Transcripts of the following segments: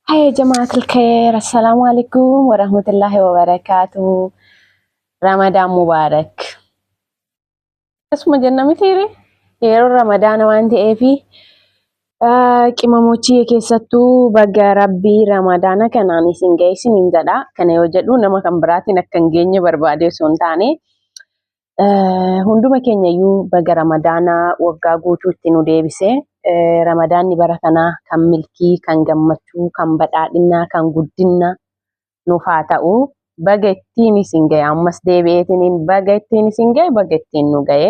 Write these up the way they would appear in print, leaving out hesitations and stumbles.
Hai jamaatul khair, assalamualaikum warahmatullahi wabarakatuh. Ramadan Mubarak. Asuma jenna mitiire yeroo Ramadaana waan ta'eefi qimamochii keessattuu baga Rabbii Ramadaana kanaan isin ga'e isiniin jedha. Kana yoo jedhu nama kan biraatiin akka hin geenye barbaade osoo hin taane hunduma keenyayyuu baga Ramadaana waggaa guutuutti nu deebise. Ramadaanni bara kanaa kan milkii, kan gammachuu, kan badhaadhinaa, kan guddinaa nuuf haa ta'u. Baga ittiin isin ga'e ammas deebi'eetiniin baga ittiin isin ga'e baga ittiin nu ga'e.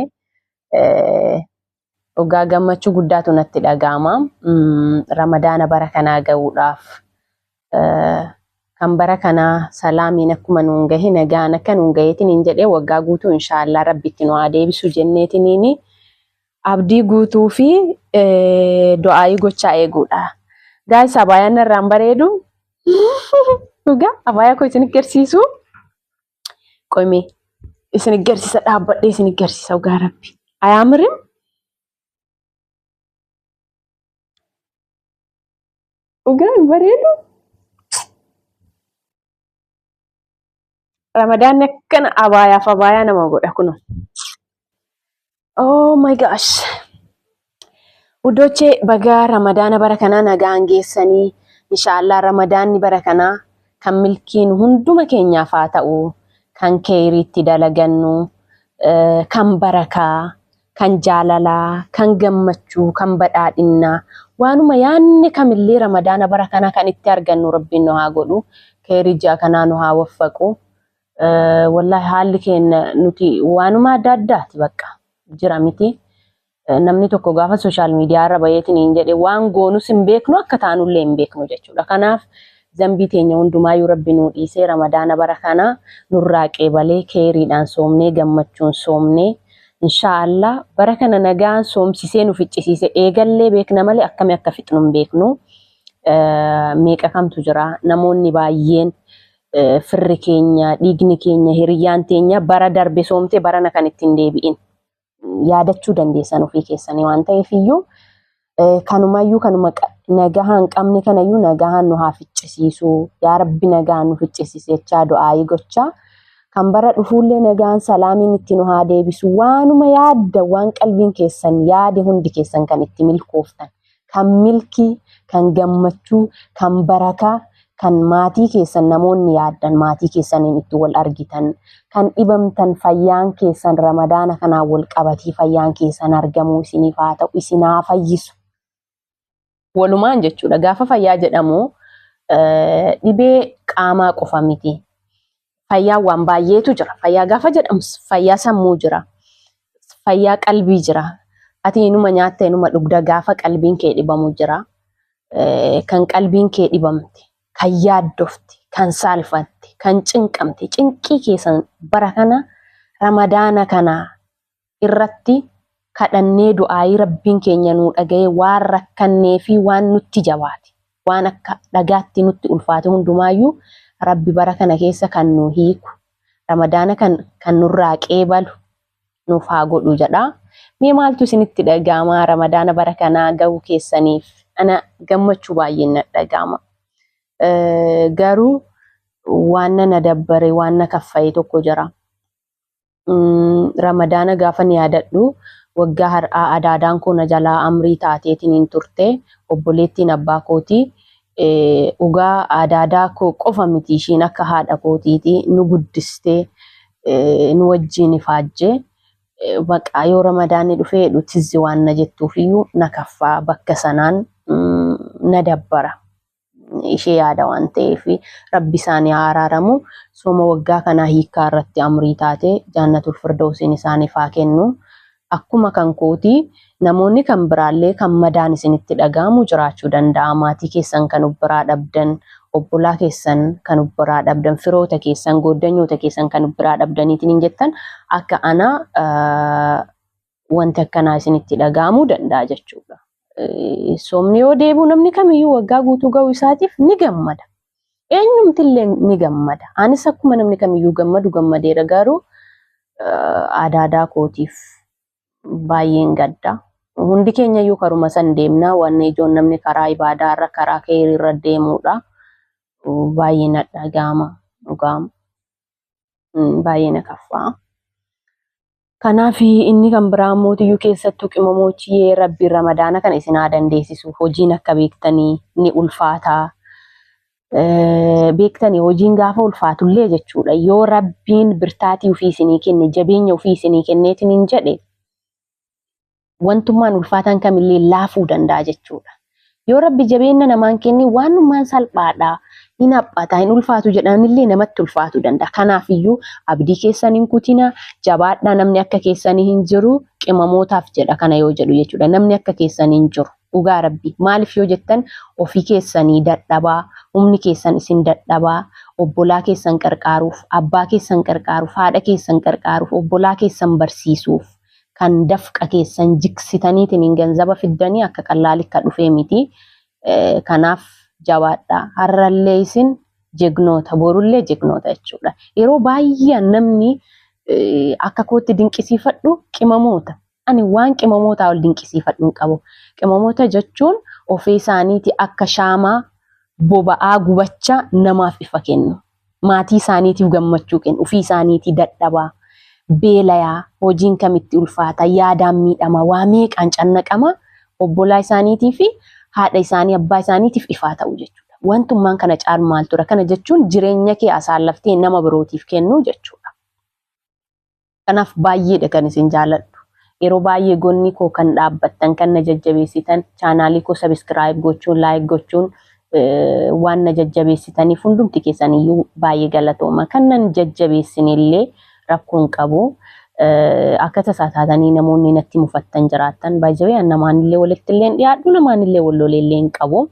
Waggaa gammachuu guddaatu natti dhaga'ama. Ramadaana bara kanaa ga'uudhaaf kan bara kanaa salaamiin akkuma nuun gahe nagaan akka nuun gaheetiniin jedhee waggaa guutuu inshaallah rabbitti nu haa deebisu jenneetiniini abdii guutuu fi du'aayii gochaa eeguudha. Gaayis abaayaan irraan bareedu dhugaa abaayaa koo isin agarsiisu qoyme isin agarsiisa dhaabbadhee isin agarsiisa dhugaa rabbi ayaamirin dhugaa bareedu. Ramadaan akkana abaayaaf abaayaa nama godha kuno. Oh my gosh. Udoche baga Ramadaana bara kanaa nagaan geessanii inshaallah Ramadaanni bara kanaa kan milkiin hunduma keenyaaf haa ta'u, kan keeriitti dalagannu, kan barakaa, kan jaalalaa, kan gammachuu, kan badhaadhinnaa waanuma yaanni kamillee Ramadaana bara kanaa kan itti argannu Rabbiin nu haa godhu, keerii ji'a kanaa nu haa waffaqu. Wallahi haalli keenya nuti waanuma adda addaati bakka jira miti. Namni tokko gaafa social media irra bayeetiin hin jedhe waan goonus hin beeknu akka taanullee hin beeknu jechuudha. Kanaaf zambii teenya hundumaayyuu Rabbi nuu dhiisee Ramadaana bara kana nurraa qeebalee keeriidhaan soomnee gammachuun soomnee inshaallah bara kana nagaan soomsisee nu ficcisiise eegallee beekna malee akkami akka fixnu hin beeknu. Meeqa kamtu jira namoonni baay'een firri keenya dhiigni keenya hiriyyaan teenya bara darbe soomte barana kan ittiin deebi'in. Yaadachuu dandeessan ofii keessanii waan ta'eef iyyuu kanumayyuu kanuma nagahaa hin qabne kanayyuu nagahaan nu haa ficcisiisu yaa Rabbi nagaan nu ficcisiise jechaa du'aayii gochaa kan bara dhufuullee nagaan salaamiin itti nu haa deebisu waanuma yaadda waan qalbiin keessan yaade hundi keessan kan itti milkooftan kan milkii kan gammachuu kan barakaa kan maatii keessan namoonni yaaddan maatii keessaniin itti wal argitan kan dhibamtan fayyaan keessan Ramadaana kanaan wal qabatii fayyaan keessan argamuu isiniif haa ta'u isinaa fayyisu. Walumaan jechuudha gaafa fayyaa jedhamu dhibee qaamaa qofa miti. Fayyaa waan baay'eetu jira. Fayyaa gaafa jedhamu fayyaa sammuu jira. Fayyaa qalbii jira. Ati inuma nyaatta inuma dhugda gaafa qalbiin kee dhibamu jira. Kan qalbiin kee dhibamte, kan yaaddofte, kan saalfatte, kan cinqamte, cinqii keessan bara kana Ramadaana kana irratti kadhannee du'aayii Rabbiin keenya nuu dhaga'ee waan rakkannee fi waan nutti jabaate, waan akka dhagaatti nutti ulfaate hundumaayyuu Rabbi bara kana keessa kan nu hiiku, Ramadaana kan nurraa qeebalu nuuf haa godhu jedha. Mee maaltu isinitti dhaga'ama Ramadaana bara kanaa ga'uu keessaniif? Ana gammachuu baay'een na dhaga'ama. Garuu waan na dabbare waan na kaffaye tokko jira. Ramadaana gaafa ni yaadadhu waggaa har'aa adaadaan koo na jalaa amrii taateetiin hin turte obboleettiin abbaa kootii ugaa adaadaa koo qofa miti ishiin akka haadha kootiiti nu guddistee nu wajjin ifaajjee baqa yoo Ramadaanni dhufee dhutizzi waan na jettuufiyyuu na kaffaa bakka sanaan na dabbara. Ishee yaada waan ta'eef Rabbi isaanii haa araaramu sooma waggaa kanaa hiikaa irratti amrii taate jannatul firdawsiin isaaniif haa kennu. Akkuma kan kootii namoonni kan biraallee kan madaan isinitti dhaga'amu jiraachuu danda'a. Maatii keessan kan ubbiraa dhabdan, obbolaa keessan kan ubbiraa dhabdan, firoota keessan, gooddanyoota keessan kan ubbiraa dhabdaniitiin hin jettan akka ana wanti akkanaa isinitti dhaga'amuu danda'a jechuudha. Soomni yoo deebi'u namni kamiyyuu waggaa guutuu ga'uu isaatiif ni gammada. Eenyumtillee ni gammada. Anis akkuma namni kamiyyuu gammadu gammadeera garuu adaadaa kootiif baay'een gadda. Hundi keenya iyyuu karuma san deemna. Waan ijoon namni karaa ibaadaa irra karaa keerii irra deemudha. Baay'ee na dhaga'ama dhugaama. Baay'ee na kaffaa. Kanaaf inni kan biraa mootiyyuu keessattuu qimamoochii rabbiin ramadaana kana isin haa dandeessisuuf hojiin akka beektanii ni ulfaataa. Beektanii hojiin gaafa ulfaatullee jechuudha. Yoo rabbiin birtaatii ofii isinii kenne jabeenya ofii isinii kenneetiin hin jedhe wantummaan ulfaatan kamillee laafuu danda'a jechuudha. Yoo rabbi jabeenya namaan kenne waanummaan salphaadha. Hin haphataa hin ulfaatu jedhanillee namatti ulfaatu danda'a. Kanaafiyyuu abdii keessan hin kutina jabaadhaa namni akka keessanii hin jiru qimamootaaf jedha kana yoo jedhu jechuudha. Namni akka keessanii hin jiru dhugaa rabbi maaliif yoo jettan ofii keessanii dadhabaa humni keessan isin dadhabaa obbolaa keessan qarqaaruuf abbaa keessan qarqaaruuf haadha keessan qarqaaruuf obbolaa keessan barsiisuuf kan dafqa keessan jiksitaniitiin hin ganzaba fiddanii akka qallaalikka dhufee miti. Kanaaf jabaadhaa har'allee isin jegnoota borullee jegnoota jechuudha. Yeroo baay'ee namni akka kootti dinqisiifadhu qimamoota. Ani waan qimamootaa ol dinqisiifadhu hin qabu. Qimamoota jechuun ofii isaaniiti akka shaamaa boba'aa gubachaa namaaf ifa kennu. Maatii isaaniitiif gammachuu kennu. Ofii isaaniitii dadhabaa, beelayaa, hojiin kamitti ulfaata, yaadaan miidhama, waa meeqaan cannaqama obbolaa isaaniitii fi haadha isaanii abbaa isaaniitiif ifaa ta'u jechuudha. Wantummaan kana caalu maal tura? Kana jechuun jireenya kee asaallaftee nama birootiif kennu jechuudha. Kanaaf baay'eedha kan isin jaalladhu. Yeroo baay'ee gonni koo kan dhaabbattan kan na jajjabeessitan chaanaalii koo sabiskiraayib gochuun laayik gochuun waan na jajjabeessitaniif hundumti keessaniyyuu baay'ee galatooma. Kan nan jajjabeessinillee rakkoon qabu. Akka tasaa taatanii namoonni natti mufattan jiraattan baay'ee namaanillee walitti illee dhiyaadhu namaanillee walloleellee hin qabu.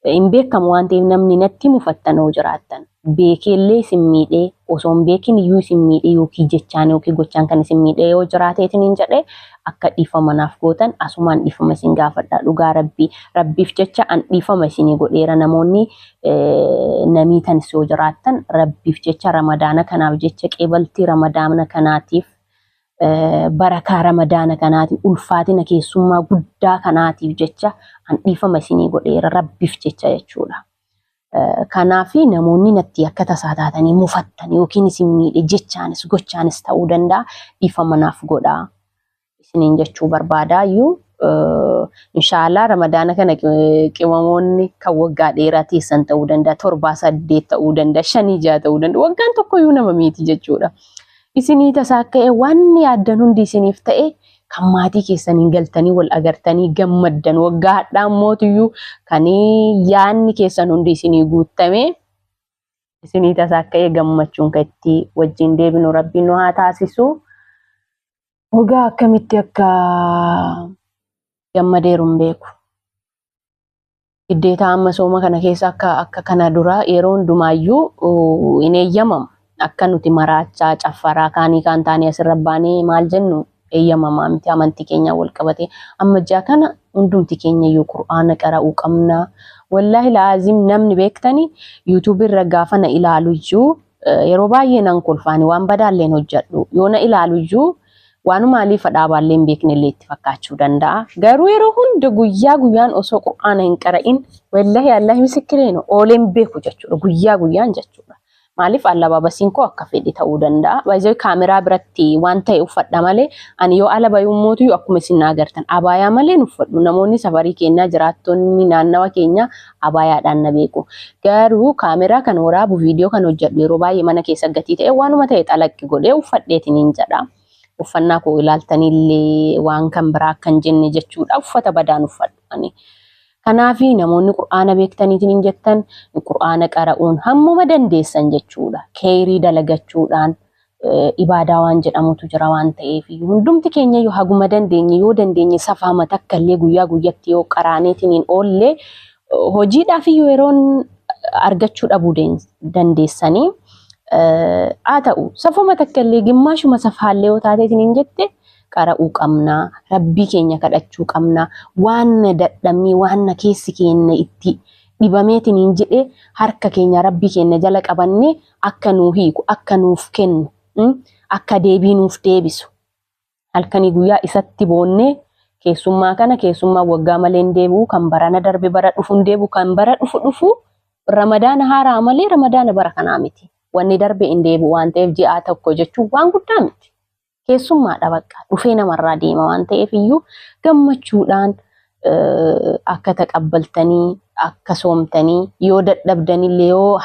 Hin beekamu waan ta'eef namni natti mufattan hoo jiraattan beekeellee isin miidhee osoo hin beekin iyyuu isin miidhee yookiin jechaan yookiin gochaan kan isin miidhee yoo jiraateetiin hin jedhee akka dhiifama naaf gootan asumaan dhiifama isin gaafadha dhugaa rabbiif jecha an dhiifama isinii godheera namoonni namiitan yoo jiraattan rabbiif jecha ramadaana kanaaf jecha qeebaltii ramadaana kanaatiif barakaa ramadaana kanaatiif ulfaatina keessummaa guddaa kanaatiif jecha an dhiifama isinii godheera rabbiif jecha jechuudha. Kanaafi namoonni natti akka tasaa taatanii mufattan yookiin isin miidhe jechaanis gochaanis ta'uu danda'a dhiifama naaf godhaa isiniin jechuu barbaadaa iyyuu inshallah ramadaana kana qimamoonni kan waggaa dheeraa teessan ta'uu danda'a 7-8 ta'uu danda'a 5-6 ta'uu danda'a waggaan tokko iyyuu nama miti jechuudha. Isinii tasaa akka waan yaaddan hundi isiniif ta'e kan maatii keessaniin galtanii wal agartanii gammaddan waggaa hadhaan mootiyyuu kan yaanni keessan hundi isinii guutame isinii tasaa akka gammachuun kan itti wajjin deebinu rabbiin nu haa taasisu. Waggaa akkamitti akka gammadeeru hin beeku. Iddeetaa amma sooma kana keessa akka kana dura yeroo hundumaayyuu hin eeyyamamu. Akka nuti maraachaa caffaraa kaanii kan taane asirra baanee maal jennu eeyyamamaa miti amantii keenya wal qabate amma jaa kana hundumti keenya iyyuu qur'aana qara'uu qabna. Wallahi laazim namni beektani YouTube irra gaafa na ilaalu iyyuu yeroo baay'ee nan kolfaani waan badaalleen hojjedhu yoo na ilaalu iyyuu waan maaliif dhaabaallee hin beeknellee itti fakkaachuu danda'a. Garuu yeroo hunda guyyaa guyyaan osoo qur'aana hin qara'in wallahi Allah misikireen ooleen beeku jechuudha guyyaa guyyaan jechuudha. Maaliif alaababasiin koo akka fedhi ta'uu danda'a. Baay'ee kaameraa biratti waan ta'e uffadha malee ani yoo ala bayuun mootu akkuma isin agartan abaayaa malee uffadhu. Namoonni safarii keenyaa jiraattonni naannawa keenya abaayaadhaan na beeku. Garuu kaameraa kan waraabu viidiyoo kan hojjedhu yeroo baay'ee mana keessa gatii ta'e waanuma ta'e xalaqqi godhee uffadheetiin hin jedha. Uffannaa koo ilaaltanillee waan kan biraa kan jenne jechuudha. Uffata badaan uffadhu ani. Kanaafi namoonni qur'aana beektaniitiin hin jettan qur'aana qara'uun hammuma dandeessan jechuudha. Keerii dalagachuudhaan ibaadaa waan jedhamutu jira waan ta'eef hundumti keenya yoo haguma dandeenye yoo dandeenye safaama takka illee guyyaa guyyatti yoo qaraaneetiin hin oolle hojiidhaaf yeroon argachuu dhabuu dandeessanii haa ta'u safaama takka illee gimmaashuma safaallee yoo taateetiin hin jette qara'uu qabna rabbii keenya kadhachuu qabna waan dadhabni waan keessi keenya itti dhibameetiin hin jedhe harka keenya rabbii keenya jala qabanne akka nuu hiiku akka nuuf kennu akka deebii nuuf deebisu halkanii guyyaa isatti boonnee keessummaa kana keessummaa waggaa malee hin deebi'u kan barana darbe bara dhufu hin deebi'u kan bara dhufu ramadaana haaraa malee ramadaana bara kanaa miti. Wanni darbe hin deebi'u waan ta'eef ji'aa tokko jechuun waan guddaa miti. Keessummaadha bakka dhufee namarraa deema waan ta'eef iyyuu gammachuudhaan akka taqabbaltanii akka soomtanii yoo dadhabdanillee yoo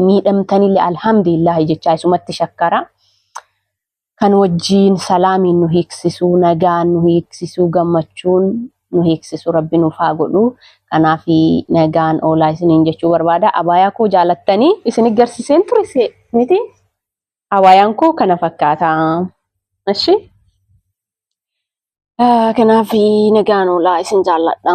miidhamtanillee alhamdulillah jechaa isumatti shakkara. Kan wajjiin salaamiin nu hiiksisu, nagaan nu hiiksisu, gammachuun nu hiiksisu rabbi nuuf haa godhu. Kanaaf nagaan oolaa isiniin jechuu barbaada. Abaayaa koo jaalattanii isin agarsiiseen ture miti. Abaayaan koo kana fakkaata. Ashi. Kanaaf nagaan oolaa isin jaalladha.